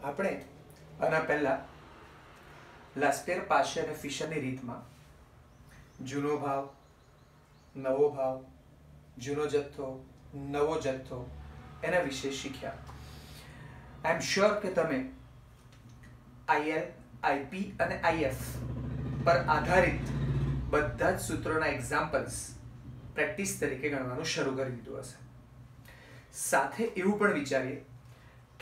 આપણે આના પહેલા લાસ્પેર પાશે અને ફિશરની રીતમાં જૂનો ભાવ, નવો ભાવ, જૂનો જથ્થો, નવો જથ્થો એના વિશે શીખ્યા. આઈ એમ શ્યોર કે તમે આઈએલ, આઈપી અને આઈએફ પર આધારિત બધા જ સૂત્રોના એક્ઝામ્પલ્સ પ્રેક્ટિસ તરીકે ગણવાનું શરૂ કરી દીધું હશે. સાથે એવું પણ વિચારીએ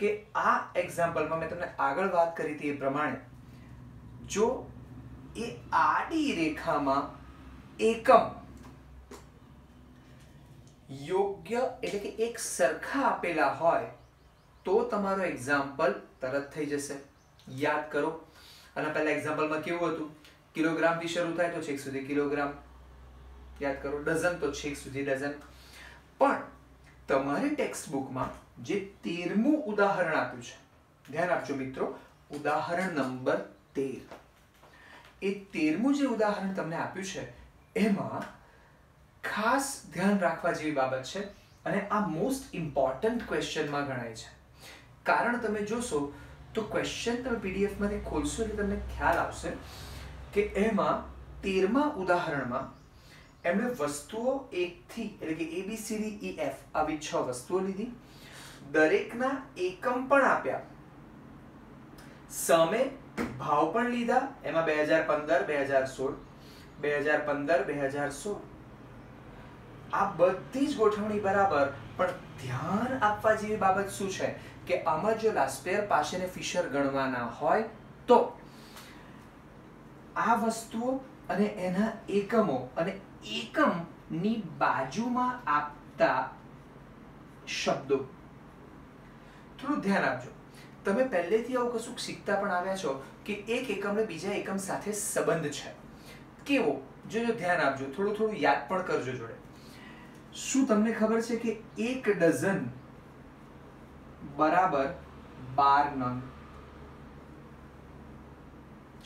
કે આ એક્ઝામ્પલમાં મેં તમને આગળ વાત કરી હતી એ પ્રમાણે જો એ આડી રેખામાં એકમ યોગ્ય એટલે કે એક સરખા આપેલા હોય તો તમારો એક્ઝામ્પલ તરત થઈ જશે. યાદ કરો, આના પહેલા એક્ઝામ્પલમાં કેવું હતું? કિલોગ્રામથી શરૂ થાય તો છેક સુધી કિલોગ્રામ. યાદ કરો, ડઝન તો છેક સુધી ડઝન. પણ તમારી ટેક્સ્ટ બુકમાં જે 13મું ઉદાહરણ આપ્યું છે, ધ્યાન આપજો મિત્રો, ઉદાહરણ નંબર 13. એ 13મું જે ઉદાહરણ તમને આપ્યું છે એમાં ખાસ ધ્યાન રાખવા જેવી બાબત છે અને આ મોસ્ટ ઇમ્પોર્ટન્ટ ક્વેશ્ચનમાં ગણાય છે. કારણ તમે જોશો તો ક્વેશ્ચન તમે પીડીએફમાંથી ખોલશો એટલે તમને ખ્યાલ આવશે કે એમાં 13મા ઉદાહરણમાં એમણે વસ્તુઓ 1 થી એટલે કે ABCDEF આવી 6 વસ્તુઓ લીધી, દરેકના એકમ પણ આપ્યા, સામે ભાવ પણ લીધા, એમાં 2015 2016 2015 2016 આ બધી જ ગોઠવણી બરાબર. પણ ધ્યાન આપવા જેવી બાબત શું છે કે આમાં જો લાસ્પેર પાશે અને ફિશર ગણવાના હોય તો આ વસ્તુઓ અને એના એકમો અને એકમની બાજુમાં આપતા શબ્દો થોડું ધ્યાન આપજો. તમે પહેલેથી આવું કશું શીખતા પણ આવ્યા છો કે એક એકમને બીજા એકમ સાથે સંબંધ છે. કેવો? જો ધ્યાન આપજો, થોડું થોડું યાદ પણ કરજો જોડે. શું તમને ખબર છે કે 1 ડઝન બરાબર 12 નંગ?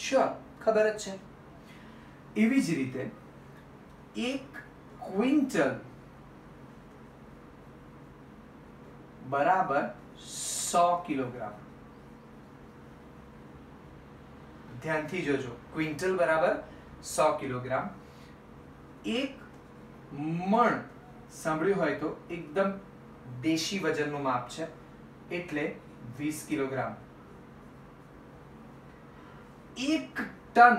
શ્યોર, ખબર જ છે. એવી જ રીતે 1 ક્વિન્ટલ બરાબર 100 કિલોગ્રામ. ધ્યાનથી જોજો, ક્વિન્ટલ બરાબર 100 કિલોગ્રામ. 1 મણ સાંભળ્યું હોય તો એકદમ દેશી વજનનું માપ છે એટલે 20 કિલોગ્રામ. 1 ટન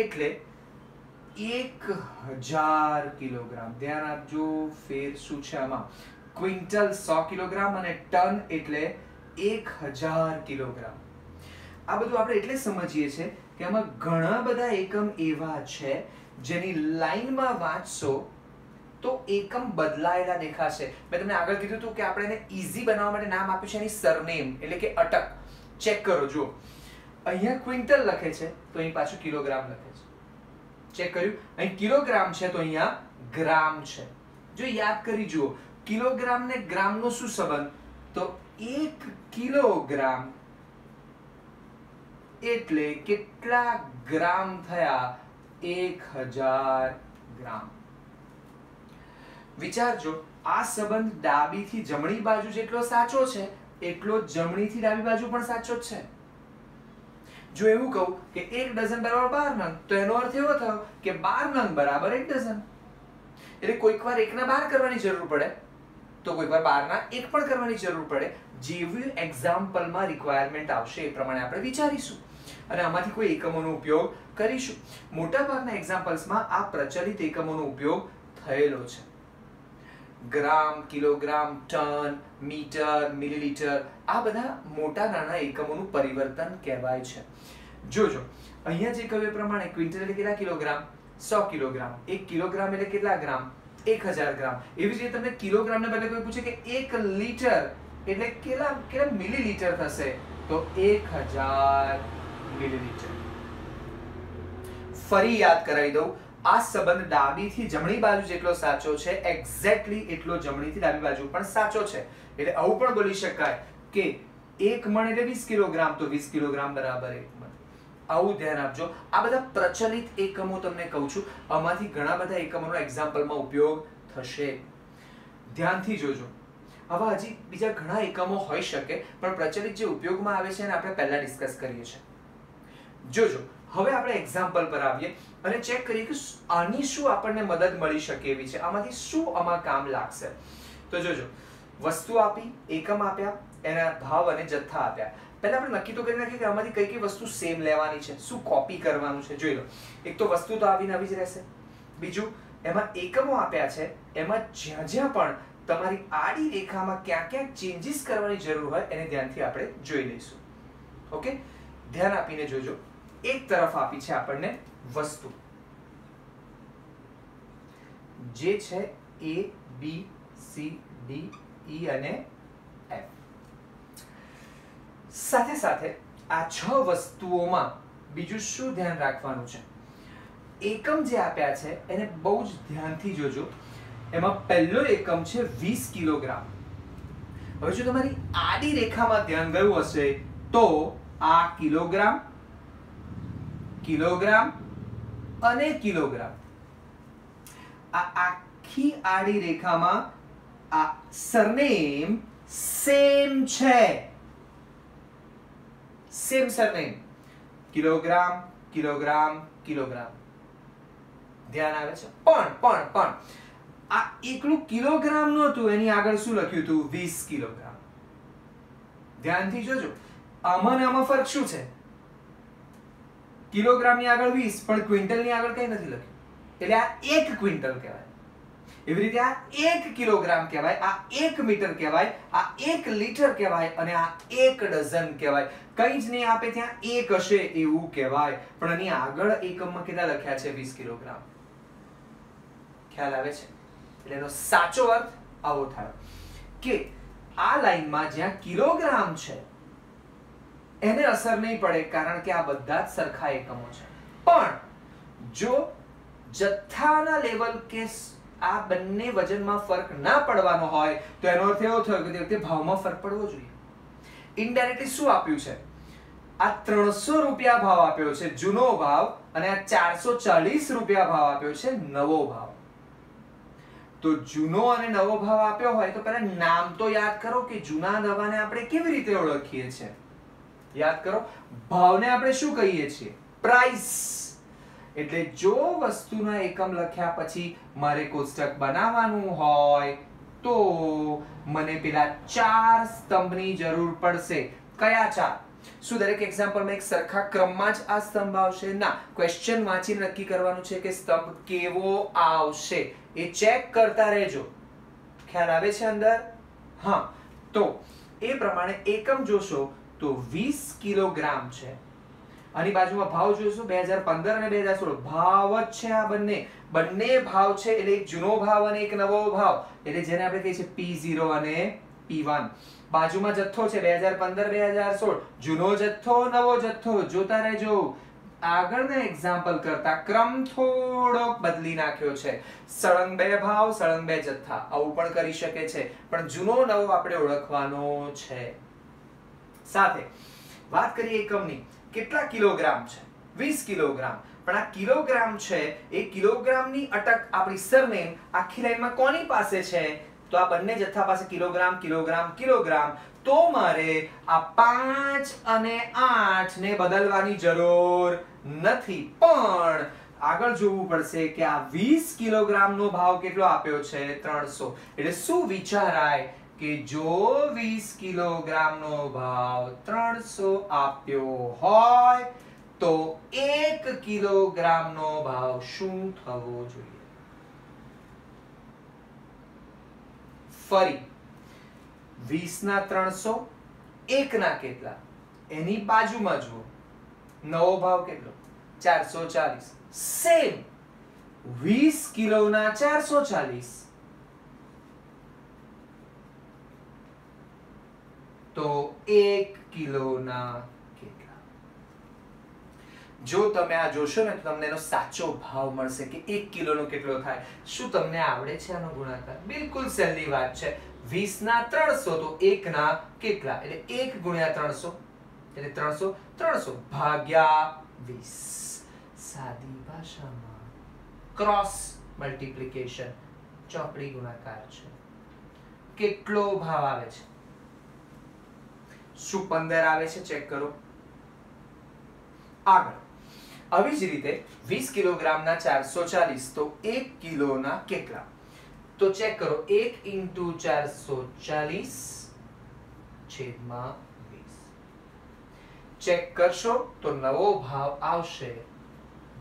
એટલે 1000 કિલોગ્રામ. ધ્યાન આપજો, ફેર શું છે આમાં? ક્વિન્ટલ 100 કિલોગ્રામ અને ટન એટલે 1000 કિલોગ્રામ. આ બધું આપણે એટલે સમજીએ છીએ કે આમાં ઘણા બધા એકમ એવા છે જેની લાઈનમાં વાંચશો તો એકમ બદલાયેલા દેખાશે. મેં તમને આગળ કીધું હતું કે આપણે એને ઈઝી બનાવવા માટે નામ આપ્યું છે એની સરનેમ એટલે કે અટક. ચેક કરો, જુઓ અહીંયા ક્વિન્ટલ લખે છે તો અહીં પાછું કિલોગ્રામ લખે છે. ચેક કર્યું? અહીં કિલોગ્રામ છે તો અહીંયા ગ્રામ છે. જો યાદ કરી જુઓ, કિલોગ્રામ ને ગ્રામનો શું સંબંધ? તો 1 કિલોગ્રામ એટલે કેટલા ગ્રામ થયા? 1000 ગ્રામ. વિચારજો, આ સંબંધ ડાબીથી જમણી બાજુ જેટલો સાચો છે એટલો જમણીથી ડાબી બાજુ પણ સાચો જ છે. જો એવું કહું કે 1 ડઝન બરાબર 12 નંગ તો એનો અર્થ એવો થયો કે 12 નંગ બરાબર 1 ડઝન. એટલે કોઈક વાર 1 ના 12 કરવાની જરૂર પડે તો કોઈક વાર 12 ના 1 પણ કરવાની જરૂર પડે. જેવી એક્ઝામ્પલમાં રિક્વાયરમેન્ટ આવશે એ પ્રમાણે આપણે વિચારીશું અને આમાંથી કોઈ એકમોનો ઉપયોગ કરીશું. મોટાભાગના એક્ઝામ્પલ્સમાં આ પ્રચલિત એકમોનો ઉપયોગ થયેલો છે. ગ્રામ, કિલોગ્રામ, ટન, મીટર, મિલીલીટર આ બધા મોટા નાના એકમોનું પરિવર્તન કહેવાય છે. જોજો, અહીંયા જે કહ્યું એ પ્રમાણે ક્વિન્ટલ એટલે કેટલા કિલોગ્રામ? 100 કિલોગ્રામ. 1 કિલોગ્રામ એટલે કેટલા ગ્રામ? 1000 ગ્રામ. એવી જ રીતે તમને કિલોગ્રામને બદલે કોઈ પૂછે કે 1 લીટર એટલે કેટલા મિલીલીટર થશે? તો 1000 મિલીલીટર. ફરી યાદ કરાવી દઉં, આ સંબંધ ડાબીથી જમણી બાજુ જેટલો સાચો છે એક્ઝેક્ટલી એટલો જમણીથી ડાબી બાજુ પણ સાચો છે. એટલે આવું પણ બોલી શકાય કે 1 મણ એટલે 20 કિલોગ્રામ તો 20 કિલોગ્રામ બરાબર 1 મણ. આવું ધ્યાન આપજો. આ બધા પ્રચલિત એકમો તમને કહું છું, આમાંથી ઘણા બધા એકમોનો એક્ઝામ્પલમાં ઉપયોગ થશે. ધ્યાનથી જોજો. આવા હજી બીજા ઘણા એકમો હોઈ શકે, પણ પ્રચલિત જે ઉપયોગમાં આવે છે એને આપણે પહેલા ડિસ્કસ કરીએ છીએ. જોજો હવે આપણે એક્ઝામ્પલ પર આવીએ અને ચેક કરીએ કે આની શું આપણને મદદ મળી શકે એવી છે, આમાંથી શું આમાં કામ લાગશે. તો જોજો, વસ્તુ આપી, એકમ આપ્યા, એના ભાવ અને જથ્થા આપ્યા. પહેલા આપણે નક્કી તો કરી નાખીએ કે આમાંથી કઈ કઈ વસ્તુ સેમ લેવાની છે, શું કોપી કરવાનું છે. જોઈ લો, એક તો વસ્તુ તો આવીને આવી જ રહેશે. બીજું, એમાં એકમો આપ્યા છે, એમાં જ્યાં જ્યાં પણ તમારી આડી રેખામાં ક્યાં ક્યાં ચેન્જીસ કરવાની જરૂર હોય એને ધ્યાનથી આપણે જોઈ લઈશું. ઓકે, ધ્યાન આપીને જોજો. એક તરફ આપી છે આપણને વસ્તુ, જે છે A, B, C, D, E અને F. સાથે સાથે આ 6 વસ્તુઓમાં બીજું શું ધ્યાન રાખવાનું છે, એકમ જે આપ્યા છે એને બહુ જ ધ્યાનથી જોજો. એમાં પહેલો એકમ છે 20 કિલોગ્રામ. હવે જો તમારી આડી રેખામાં ધ્યાન ગયું હશે તો આ કિલોગ્રામ, કિલોગ્રામ અને કિલોગ્રામ, આ આખી આડી રેખામાં આ સરનેમ સેમ છે. Same surname, kilogram, kilogram, kilogram. ધ્યાન આવે છે? પણ આ એકલું કિલોગ્રામ નહોતું, એની આગળ શું લખ્યું હતું? 20 કિલોગ્રામ. ધ્યાનથી જોજો, આમાં ને આમાં ફરક શું છે? કિલોગ્રામની આગળ 20, પણ ક્વિન્ટલની આગળ કઈ નથી લખ્યું, એટલે આ 1 ક્વિન્ટલ કહેવાય. એવી રીતે આ 1 કિલોગ્રામ કહેવાય, આ 1 મીટર કહેવાય, આ 1 લીટર કહેવાય અને આ 1 ડઝન કહેવાય. કઈ જ નહીં આપે ત્યાં 1 હશે એવું કહેવાય, પણ આની આગળ એકમમાં કેટલા લખ્યા છે? 20 કિલોગ્રામ. ખ્યાલ આવે છે? એટલે એનો સાચો અર્થ આવો થાય કે આ લાઈનમાં જ્યાં કિલોગ્રામ છે એને અસર નહીં પડે, કારણ કે આ બધા જ સરખા એકમો છે. પણ જો જથ્થાના લેવલ કે આ બંને વજનમાં ફરક ના પડવાનો હોય તો એનો અર્થ એવો થયો કે તે ભાવમાં ફરક પડવો જોઈએ. ઇનડાયરેક્ટલી શું આપ્યું છે? આ 300 રૂપિયા ભાવ આપ્યો છે, જૂનો ભાવ, અને આ 440 રૂપિયા ભાવ આપ્યો છે, નવો ભાવ. તો જૂનો અને નવો ભાવ આપ્યો હોય તો પહેલા નામ તો યાદ કરો કે જૂના નવાને આપણે કેવી રીતે ઓળખીએ છીએ. યાદ કરો, ભાવને આપણે શું કહીએ છીએ? પ્રાઇસ. એટલે જો વસ્તુના એકમ લખ્યા પછી મારે કોષ્ટક બનાવવાનું હોય તો મને પેલા 4 સ્તંભની જરૂર પડશે. કયા 4? શું દરેક એક્ઝામ્પલમાં એક સરખા ક્રમમાં જ આ સ્તંભ આવશે? ના, ક્વેશ્ચન વાંચીને નક્કી કરવાનું છે કે સ્તંભ કેવો આવશે, એ ચેક કરતા રહેજો. ખ્યાલ આવે છે અંદર? હા, તો એ પ્રમાણે એકમ જોશો તો 20 કિલોગ્રામ છે. આની બાજુમાં ભાવ જોઈશું 2015 અને 2016. ભાવ જ છે આ બંને ભાવ છે, એટલે એક જૂનો ભાવ અને એક નવો ભાવ, એટલે જેને આપણે કહીએ છીએ P0 અને P1. બાજુમાં જથ્થો છે 2015 2016, જૂનો જથ્થો, નવો જથ્થો. જોતા રહેજો. આગળના એક્ઝામ્પલ કરતા ક્રમ થોડો બદલી નાખ્યો છે. સળંગ 2 ભાવ, સળંગ 2 જથ્થા, આવું પણ કરી શકે છે, પણ જૂનો નવો આપણે ઓળખવાનો છે. સાથે વાત કરીએ એકમની. કેટલા કિલોગ્રામ છે? 20 કિલોગ્રામ. પણ આ કિલોગ્રામ છે, એ કિલોગ્રામની અટક આપણી સરનેમ આખી લાઈનમાં કોની પાસે છે? તો આ બંને જથ્થા પાસે કિલોગ્રામ, કિલોગ્રામ, કિલોગ્રામ. તો મારે આ 5 અને 8 ને બદલવાની જરૂર નથી, પણ આગળ જોવું પડશે કે આ 20 કિલોગ્રામનો ભાવ કેટલો આપ્યો છે? 300. એટલે શું વિચારાય કે જો 20 કિલોગ્રામનો ભાવ 300 આપ્યો હોય તો 1 કિલોગ્રામનો ભાવ શું થવો જોઈએ? ફરી 20 ના 300, 1 ના કેટલા? એની બાજુમાં જુઓ, નવો ભાવ કેટલો? 440. સેમ 20 કિલોના 440, તો 1 કિલોના કેટલા? જો તમે આ જોશો ને તો તમને એનો સાચો ભાવ મળશે કે 1 કિલોનો કેટલો થાય. શું તમને આવડે છે આનો ગુણાકાર? બિલકુલ સહેલી વાત છે. 20 ના 300 તો 1 ના કેટલા? એટલે 1 ગુણ્યા 300, એટલે 300 ભાગ્યા 20. સાદી ભાષામાં ક્રોસ મલ્ટીપ્લિકેશન, ચોકડી ગુણાકાર છે. કેટલો ભાવ આવે છે? શું 15 આવે છે? ચેક કરો. આગળ આવી જ રીતે 20 કિલોગ્રામના 440 તો 1 કિલોના કેટલા? તો ચેક કરો 1 * 440 છેદમાં 20. ચેક કરશો તો નવો ભાવ આવશે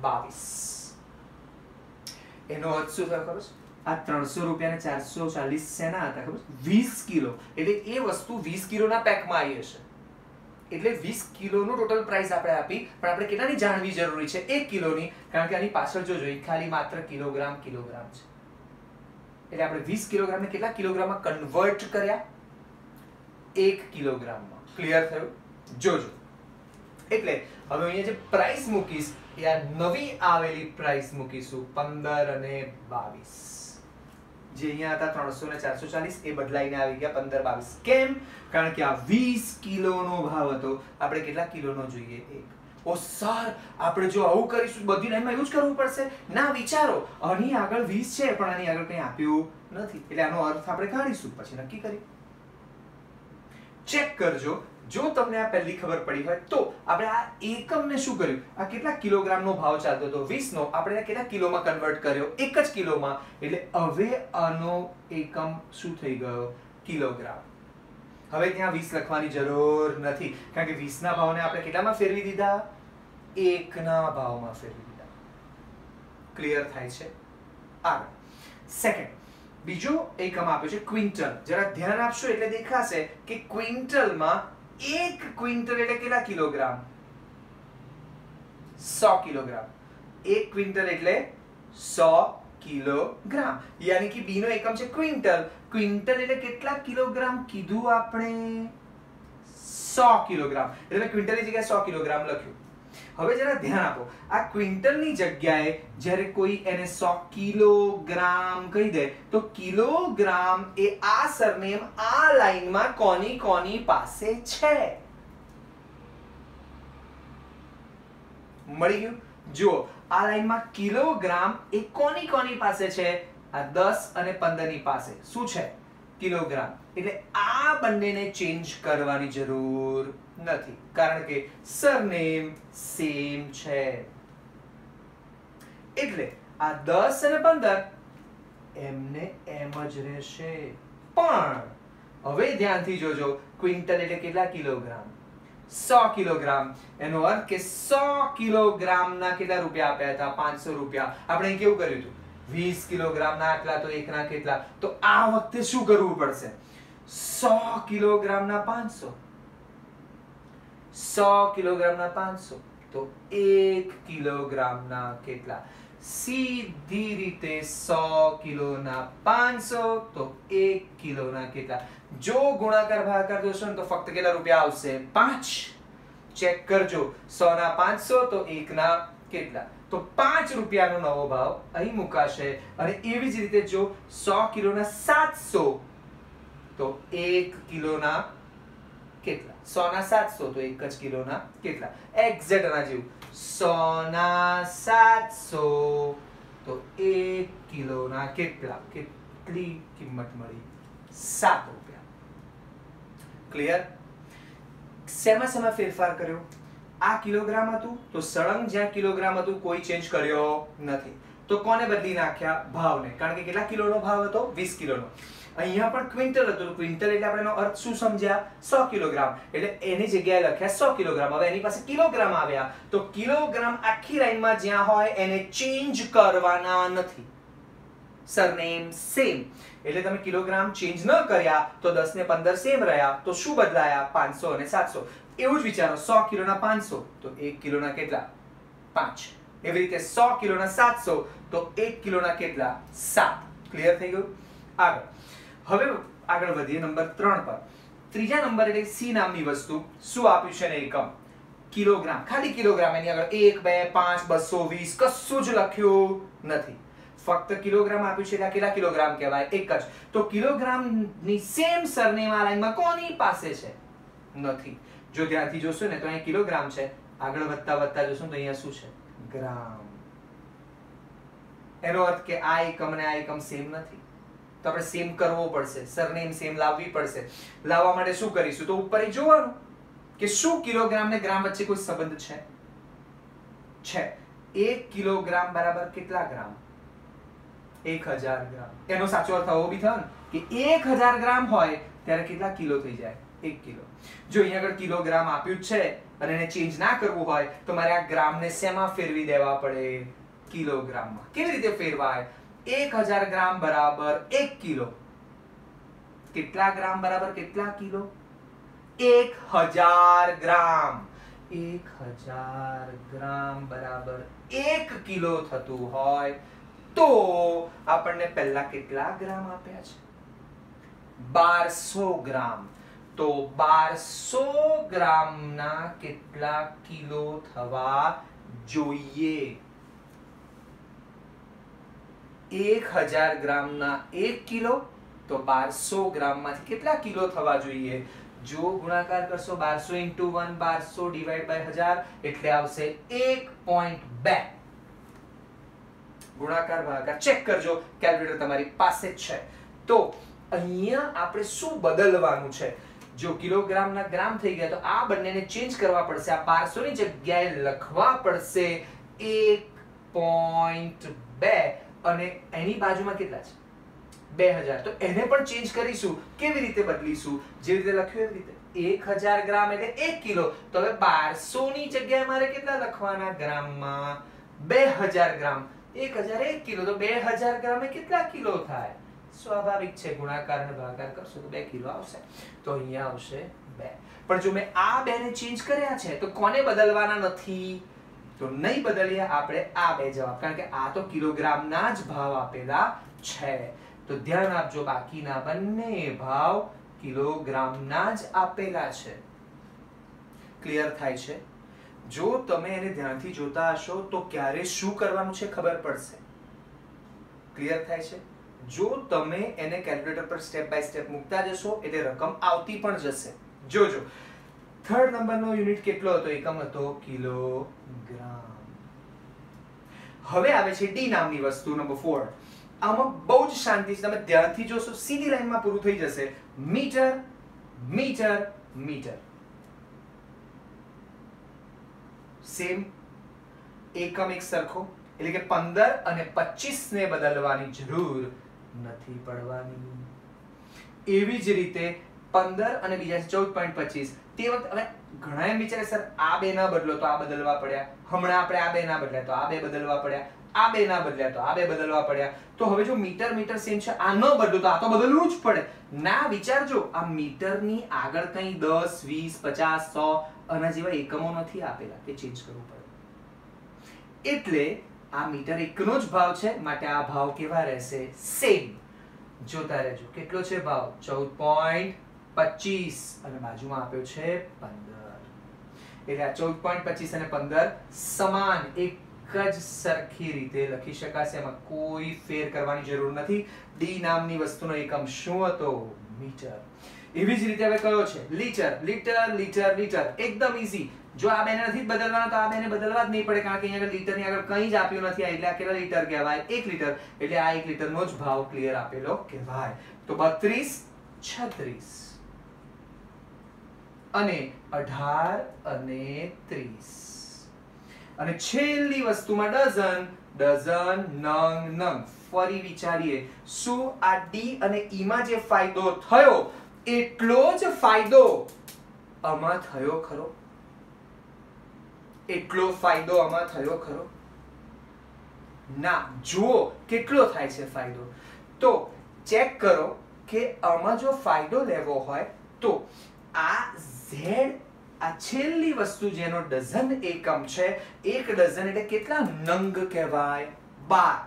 22. એનો અર્થ શું થયો ખબર છે? આ 300 રૂપિયા ને 440 શેના હતા ખબર? 20 કિલો. એટલે એ વસ્તુ 20 કિલોના પેકમાં આવી હશે. એટલે 20 કિલોનું ટોટલ પ્રાઇસ આપણે આપી, પણ આપણે કેટલાની જાણવી જરૂરી છે? 1 કિલોની, કારણ કે આની પાછળ જો જોઈ ખાલી માત્ર કિલોગ્રામ છે. એટલે આપણે 20 કિલોગ્રામને કેટલા કિલોગ્રામમાં કન્વર્ટ કર્યા? 1 કિલોગ્રામમાં. ક્લિયર થયું? જોજો. એટલે હવે અહીંયા જે પ્રાઇસ મૂકીશ એ આ નવી આવેલી પ્રાઇસ મૂકીશું 15 અને 22. જે અહીંયા હતા 300 ને 440 એ બદલાઈને આવી ગયા 15 22. કેમ? કારણ કે આ 20 કિલોનો ભાવ હતો. આપણે કેટલા કિલોનો જોઈએ? 1. ઓ સર, આપણે જો આવું કરીશું બધી લાઈનમાં એવું જ કરવું પડશે? ના, વિચારો. આની આગળ 20 છે પણ આની આગળ કંઈ આપ્યું નથી. એટલે આનો અર્થ આપણે કાઢીશું, પછી નક્કી કરીએ. ચેક કરજો. જો તમને આ પહેલી ખબર પડી હોય તો આપણે આ એકમને શું કર્યું? આ કેટલા કિલોગ્રામનો ભાવ ચાલતો હતો 20 નો, આપણે કેટલા કિલોમાં કન્વર્ટ કર્યો? 1 જ કિલોમાં. એટલે હવે આનો એકમ શું થઈ ગયો? કિલોગ્રામ. હવે ત્યાં 20 લખવાની જરૂર નથી, કારણ કે 20 ના ભાવને આપણે કેટલામાં ફેરવી દીધા? 1 ના ભાવમાં ફેરવી દીધા. ક્લિયર થાય છે? આગળ સેકન્ડ બીજો એકમ આપ્યો છે ક્વિન્ટલ. જરા ધ્યાન આપશો એટલે દેખાશે કે ક્વિન્ટલમાં 1 ક્વિન્ટલ એટલે કેટલા કિલોગ્રામ? 100 કિલોગ્રામ. 1 ક્વિન્ટલ એટલે 100 કિલોગ્રામ. યાની કે બી નો એકમ છે ક્વિન્ટલ. ક્વિન્ટલ એટલે કેટલા કિલોગ્રામ કીધું આપણે? 100 કિલોગ્રામ. એટલે મેં ક્વિન્ટલની જગ્યાએ 100 કિલોગ્રામ લખ્યું. હવે જરા ધ્યાન આપો. આ ક્વિન્ટલની જગ્યાએ જ્યારે કોઈ એને 100 કિલોગ્રામ કહી દે તો કિલોગ્રામ એ આ સરનેમ આ લાઈનમાં કોની પાસે છે? મળી ગયું? જુઓ, આ લાઈનમાં કિલોગ્રામ એ કોની પાસે છે? આ 10 અને 15 ની પાસે. શું છે? કિલોગ્રામ. એટલે આ બંનેને ચેન્જ કરવાની જરૂર નથી, કારણ કે સરનેમ સેમ છે. એટલે આ 10 અને 15 એમને એમ જ રહેશે. પણ હવે ધ્યાનથી જોજો, ક્વિન્ટલ એટલે કેટલા કિલોગ્રામ? 100 કિલોગ્રામ. એનો અર્થ કે 100 કિલોગ્રામના કેટલા રૂપિયા આપ્યા હતા? 500 રૂપિયા. આપણે કેવું કર્યું હતું? 20 કિલોગ્રામના આટલા તો 1 ના કેટલા? તો આ વખતે શું કરવું પડશે? 100 કિલોગ્રામના 500. 100 કિલોગ્રામના 500 તો 1 કિલોગ્રામના કેટલા? સીધી રીતે 100 કિલોના 500 તો 1 કિલોના કેટલા? જો ગુણાકાર ભાગાકાર દોશો ને તો ફક્ત કેટલા રૂપિયા આવશે? 5. ચેક કરજો. 100 ના 500 તો 1 ના કેટલા? તો 5 રૂપિયાનો નવો ભાવ અહીં મુકાશે. અને એવી જ રીતે જો 100 કિલોના 700 તો 1 કિલોના કેટલા? 100 ના 700 તો 1 જ કિલોના કેટલા? એક્ઝેક્ટ આના જેવું. 100 ના 700 તો 1 કિલોના કેટલા? કેટલી કિંમત મળી? 7 રૂપિયા. ક્લિયર? શેમાં ફેરફાર કર્યો? આ કિલોગ્રામ હતું તો સળંગ જ્યાં કિલોગ્રામ હતું કોઈ ચેન્જ કર્યો નથી. તો કોને બદલી નાખ્યા? ભાવને. કારણ કે કેટલા કિલોનો ભાવ હતો? 20 કિલોનો. અહીંયા પણ ક્વિન્ટલ હતું. ક્વિન્ટલ એટલે આપણે એનો અર્થ શું સમજ્યા? 100 કિલોગ્રામ. એટલે એની જગ્યાએ લખ્યા 100 કિલોગ્રામ. હવે એની પાસે કિલોગ્રામ આવ્યા તો કિલોગ્રામ આખી લાઈનમાં જ્યાં હોય એને ચેન્જ કરવાના નથી. Surname same. એટલે તમે કિલોગ્રામ ચેન્જ ન કર્યા તો 10 ને 15 સેમ રહ્યા. તો શું બદલાયા? 500 અને 700. એવું જ વિચારો. 100 કિલોના 500 તો 1 કિલોના કેટલા? 5. એવી રીતે 100 કિલોના 700 તો 1 કિલોના કેટલા? 7. ક્લિયર થઈ ગયું? આગળ હવે આગળ વધીએ નંબર 3 પર. ત્રીજા નંબર એટલે સી નામની વસ્તુ. શું આપ્યું છે ને એકમ? કિલોગ્રામ. ખાલી કિલોગ્રામ. એની આગળ 1 2 5 220 કશું જ લખ્યું નથી. ફક્ત કિલોગ્રામ આપ્યું છે એટલે કેટલા કિલોગ્રામ કહેવાય? 1 જ. તો કિલોગ્રામની સેમ સરનેમ આ લાઈનમાં કોની પાસે છે? નથી. જો ધ્યાનથી જોશો ને તો અહીં કિલોગ્રામ છે. આગળ વધતા જોશો તો અહીંયા શું છે? ગ્રામ. એનો અર્થ કે આ એકમ અને આ એકમ સેમ નથી. તો આપણે સેમ કરવો પડશે, સરનેમ સેમ લાવવી પડશે. લાવવા માટે શું કરીશું? તો ઉપર જોવાનું કે શું કિલોગ્રામ ને ગ્રામ વચ્ચે કોઈ સંબંધ છે. 1 કિલોગ્રામ બરાબર કેટલા ગ્રામ? 1000 ગ્રામ. એનો સાચો અર્થ આવો બી થયો ને કે 1000 ગ્રામ હોય ત્યારે કેટલા કિલો થઈ જાય? 1 કિલો. જો અહીંયા આગળ કિલોગ્રામ આપ્યું છે અને એને ચેન્જ ના કરવું હોય તો મારે આ ગ્રામ ને શેમાં ફેરવી દેવા પડે? કિલોગ્રામમાં. કેવી રીતે ફેરવાય? 1000 ગ્રામ બરાબર 1 કિલો. કેટલા ગ્રામ બરાબર કેટલા કિલો? 1000 ગ્રામ. 1000 ગ્રામ બરાબર 1 કિલો થતું હોય તો આપણને પહેલા કેટલા ગ્રામ આપ્યા છે? 1200 ગ્રામ. તો 1200 ગ્રામના કેટલા કિલો થવા જોઈએ? 1000 ગ્રામના 1 કિલો, તો 1200 ગ્રામમાંથી કેટલા કિલો થવા જોઈએ? જો ગુણાકાર કરશો 1200 * 1, 1200 / 1000 એટલે આવશે 1.2. ગુણાકાર ભાગાકાર ચેક કરજો, કેલ્ક્યુલેટર તમારી પાસે જ છે. તો અહીંયા આપણે શું બદલવાનું છે? જો કિલોગ્રામના ગ્રામ થઈ ગયા તો આ બંનેને ચેન્જ કરવા પડશે. આ 1200 ની જગ્યાએ લખવા પડશે 1.2 અને એની બાજુમાં કેટલા છે? 2000. તો એને પણ ચેન્જ કરીશું. કેવી રીતે બદલીશું? જે રીતે લખ્યું એવી રીતે. 1000 ગ્રામ એટલે 1 કિલો. તો હવે 1200 ની જગ્યાએ મારે કેટલા લખવાના ગ્રામમાં? 2000 ગ્રામ. 1000 1 કિલો, તો 2000 ગ્રામે કેટલા કિલો થાય? સ્વાભાવિક છે, ગુણાકાર અને ભાગાકાર કરશો તો 2 કિલો આવશે. તો અહીંયા આવશે 2. પણ જો મેં આ બે ને ચેન્જ કર્યા છે તો કોને બદલવાના નથી? તો નહીં બદલીએ આપણે આ બે જવાબ, કારણ કે આ તો કિલોગ્રામના જ ભાવ આપેલા છે. તો ધ્યાન આપજો, બાકીના બંને ભાવ કિલોગ્રામના જ આપેલા છે. ક્લિયર થાય છે? જો તમે એને ધ્યાનથી જોતા હશો તો ક્યારે શું કરવાનું છે ખબર પડશે. ક્લિયર થાય છે? જો તમે એને કેલ્ક્યુલેટર પર સ્ટેપ બાય સ્ટેપ મૂકતા જશો એટલે રકમ આવતી પણ જશે. જોજો, 3rd નંબરનો યુનિટ કેટલો હતો? એકમ હતો કિલોગ્રામ. હવે આવે છે ડી નામની વસ્તુ, નંબર 4. આમાં બહુ જ શાંતિ છે, તમે ધ્યાનથી જોશો સીધી લાઈનમાં પૂરું થઈ જશે. Metre, metre, metre. સેમ, એકમ એક સરખો, એટલે કે 15 અને 25 ને બદલવાની જરૂર નથી પડવાની. એવી જ રીતે 15 અને બીજા 14.25. તે વખતે હવે ઘણા એમ વિચારે સર આ બે ના બદલો તો આ બદલવા પડ્યા, હમણાં આપણે આ બે ના બદલ્યા તો આ બે બદલવા પડ્યા, આ બે ના બદલ્યા તો આ બે બદલવા પડ્યા. તો હવે જો મીટર મીટર સેમ છે, આ ન બદલો તો આ તો બદલવું જ પડે. ના વિચારજો, આ મીટરની આગળ કંઈ 10, 20, 50, 100 આના જેવા એકમો નથી આપેલા, તે ચેન્જ કરવું પડે. એટલે આ મીટર એકનો જ ભાવ છે, માટે આ ભાવ કેવા રહેશે? સેમ. જોતા રહેજો કેટલો છે ભાવ? 14.25 અને બાજુમાં આપ્યો છે 15. એટલે આ 14.25 અને 15 સમાન, એક જ સરખી રીતે લખી શકાશે. એમાં કોઈ ફેર કરવાની જરૂર નથી. ડી નામની વસ્તુનો એકમ શું હતો? મીટર. એવી જ રીતે હવે કયો છે? લીટર. Litre, litre, litre. એકદમ ઈઝી. જો આ બેને નથી બદલવાના તો આ બેને બદલવા જ નહીં પડે, કારણ કે અહીંયા આગળ લીટરની આગળ કંઈ જ આપ્યું નથી. એટલે આ કેટલા લીટર કહેવાય? 1 લીટર. એટલે આ 1 લીટરનો જ ભાવ ક્લિયર આપેલો કહેવાય. તો 32, 36 અને 18 અને 30. અને છેલ્લી વસ્તુમાં ડઝન, ડઝન, નંગ, નંગ. ફરી વિચારીએ, શું આ ડી અને ઈ માં જે ફાયદો થયો એટલો જ ફાયદો આમાં થયો ખરો? એટલો ફાયદો આમાં થયો ખરો? ના. જુઓ કેટલો થાય છે ફાયદો. તો ચેક કરો કે આમાં જો ફાયદો લેવો હોય તો આ ઝેડ, આ છેલ્લી વસ્તુ જેનો ડઝન એકમ છે, 1 ડઝન એટલે કેટલા નંગ કહેવાય? 12.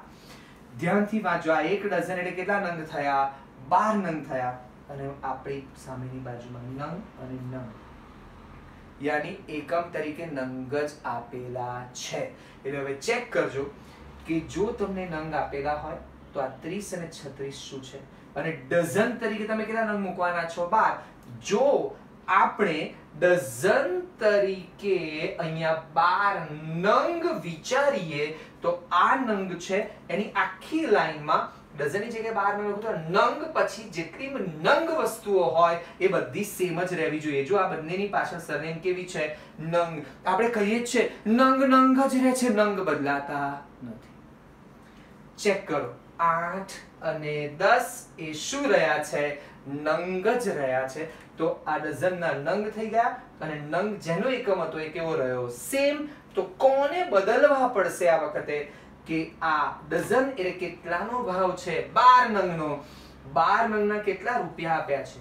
ધ્યાનથી વાંચો, આ 1 ડઝન એટલે કેટલા નંગ થયા? 12 નંગ થયા. અને આપણી સામેની બાજુમાં નંગ અને નંગ, યાની એકમ તરીકે નંગ જ આપેલા છે. એટલે હવે ચેક કરજો કે જો તમને નંગ આપેલા હોય તો આ 30 અને 36 શું છે, અને ડઝન તરીકે તમે કેટલા નંગ મૂકવાના છો? 12. જો આપણે ડઝન તરીકે અહીંયા 12 નંગ વિચારીએ તો આ નંગ છે એની આખી લાઈનમાં ડઝનની જગ્યાએ 12 નંગ લખું તો નંગ પછી જેટલી નંગ વસ્તુઓ હોય એ બધી સેમ જ રહેવી જોઈએ. જો આ બંનેની પાછળ સરનેમ કેવી છે? નંગ. આપણે કહીએ જ છે નંગ નંગ જ રહે છે, નંગ બદલાતા નથી. ચેક કરો 8 અને 10 એ શું રહ્યા છે? નંગ જ રહ્યા છે. તો આ ડઝનના નંગ થઈ ગયા અને નંગ જેનો એકમ હતો એ કેવો રહ્યો? સેમ. તો કોને બદલવા પડશે આ વખતે? કે આ ડઝન એટલે કેટલાનો ભાવ છે? 12 નંગનો. 12 નંગના કેટલા રૂપિયા આપ્યા છે?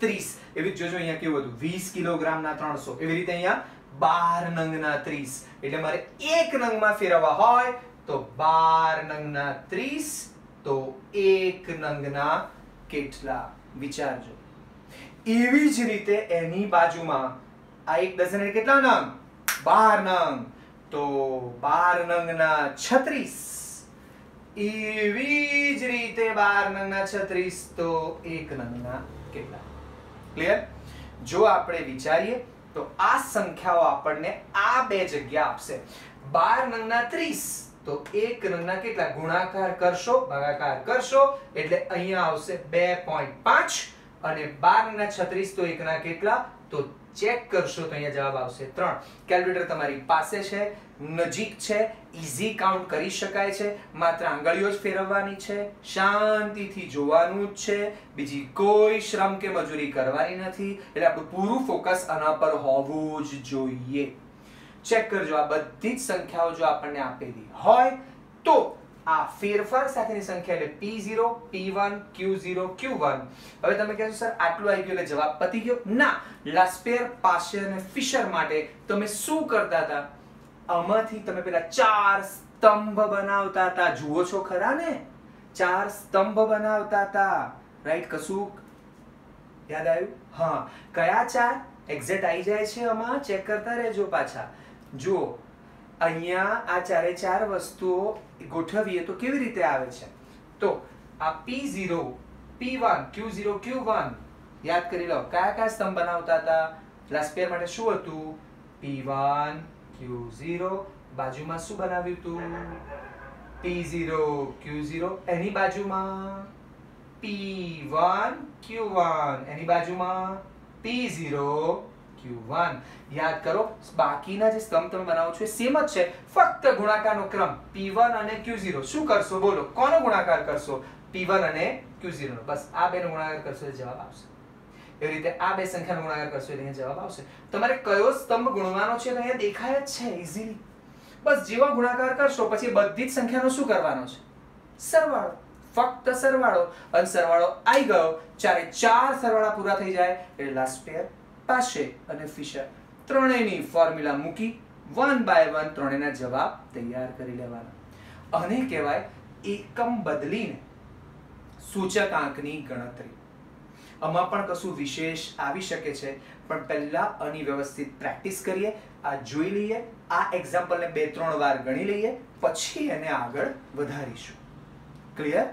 30. એવી જોજો અહીંયા કેવું હતું 20 કિલોગ્રામના 300. એવી રીતે અહીંયા 12 નંગના 30. એટલે મારે એક નંગમાં ફેરવવા હોય તો 12 નંગના 30 તો એક નંગના કેટલા? વિચારજો. એવી જ રીતે એની બાજુમાં આ એક ડઝન એટલે કેટલા નંગ? 12 નંગ. તો 12 નંગના 36. એવી જ રીતે 12 નંગના 36 તો એક નંગના કેટલા? ક્લિયર? જો આપણે વિચારીએ તો આ સંખ્યાઓ આપણને આ બે જગ્યા આપશે. 12 નંગના 30 તો એક નંગના કેટલા? ગુણાકાર કરશો, ભાગાકાર કરશો એટલે અહીંયા આવશે 2.5 અને 12 નંગના 36 તો એકના કેટલા? તો ચેક કરશો તો અહીંયા જવાબ આવશે 3. કેલ્ક્યુલેટર તમારી પાસે છે, નજીક છે, ઈઝી કાઉન્ટ કરી શકાય છે, માત્ર આંગળીઓ જ ફેરવવાની છે, શાંતિથી જોવાનું જ છે, બીજી કોઈ શ્રમ કે મજૂરી કરવાની નથી. એટલે આપણું પૂરું ફોકસ આના પર હોવું જ જોઈએ. ચેક કરજો આ બધી જ સંખ્યાઓ જો આપણને આપેલી હોય તો આ ફેરફાર સાથેની સંખ્યા એટલે P0, P1, Q0, Q1. હવે તમે કહેશો સર આટલું આવી ગયું એટલે જવાબ પતી ગયો? ના. લાસ્પેર, પાશેર અને ફિશર માટે તમે શું કરતા હતા? આમાંથી તમે પેલા 4 સ્તંભ બનાવતા હતા. જુઓ છો ખરા ને? 4 સ્તંભ બનાવતા હતા. રાઈટ? કશું યાદ આવ્યું? હા. કયા 4? એક્ઝેક્ટ આવી જાય છે આમાં. ચેક કરતા રહેજો પાછા. જુઓ અહીંયા આ ચારે ચાર વસ્તુઓ ગોઠવીએ તો કેવી રીતે આવે છે? તો આ P0, P1, Q0, Q1 યાદ કરી લો. કયા કયા સ્તંભ બનાવતા હતા? લાસ્પેર માટે શું હતું? P1, Q0. બાજુમાં શું બનાવ્યું હતું? P0, Q0. એની બાજુમાં P1, Q1. એની બાજુમાં P0, Q1. યાદ કરો બાકીના જે સ્તંભ તમે બનાવો છો એ સેમ જ છે, ફક્ત ગુણાકારનો ક્રમ P1 અને Q0. શું કરશો બોલો? કોનો ગુણાકાર કરશો? P1 અને Q0 નો. બસ આ બેનો ગુણાકાર કરશો એટલે જવાબ આવશે. એવી રીતે આ બે સંખ્યાનો ગુણાકાર કરશો એટલે જવાબ આવશે. તમારે કયો સ્તંભ ગુણવાનો છે તો અહીંયા દેખાય જ છે ઈઝીલી. બસ જેવો ગુણાકાર કરશો પછી બધી જ સંખ્યાનો શું કરવાનો છે? સરવાળો. ફક્ત સરવાળો. અને સરવાળો આવી ગયો, ચારે ચાર સરવાળા પૂરા થઈ જાય એટલે લાસ્પેર, પાશે અને ફિશર ત્રણેયની ફોર્મ્યુલા મૂકી 1 by 1 ત્રણેયના જવાબ તૈયાર કરી લેવાના. આને કહેવાય એકમ બદલીને સૂચકાંકની ગણતરી. આમાં પણ કશું વિશેષ આવી શકે છે, પણ પહેલા આની વ્યવસ્થિત પ્રેક્ટિસ કરીએ. આ જોઈ લઈએ, આ એક્ઝામ્પલને 2-3 વાર ગણી લઈએ, પછી એને આગળ વધારીશું. ક્લિયર?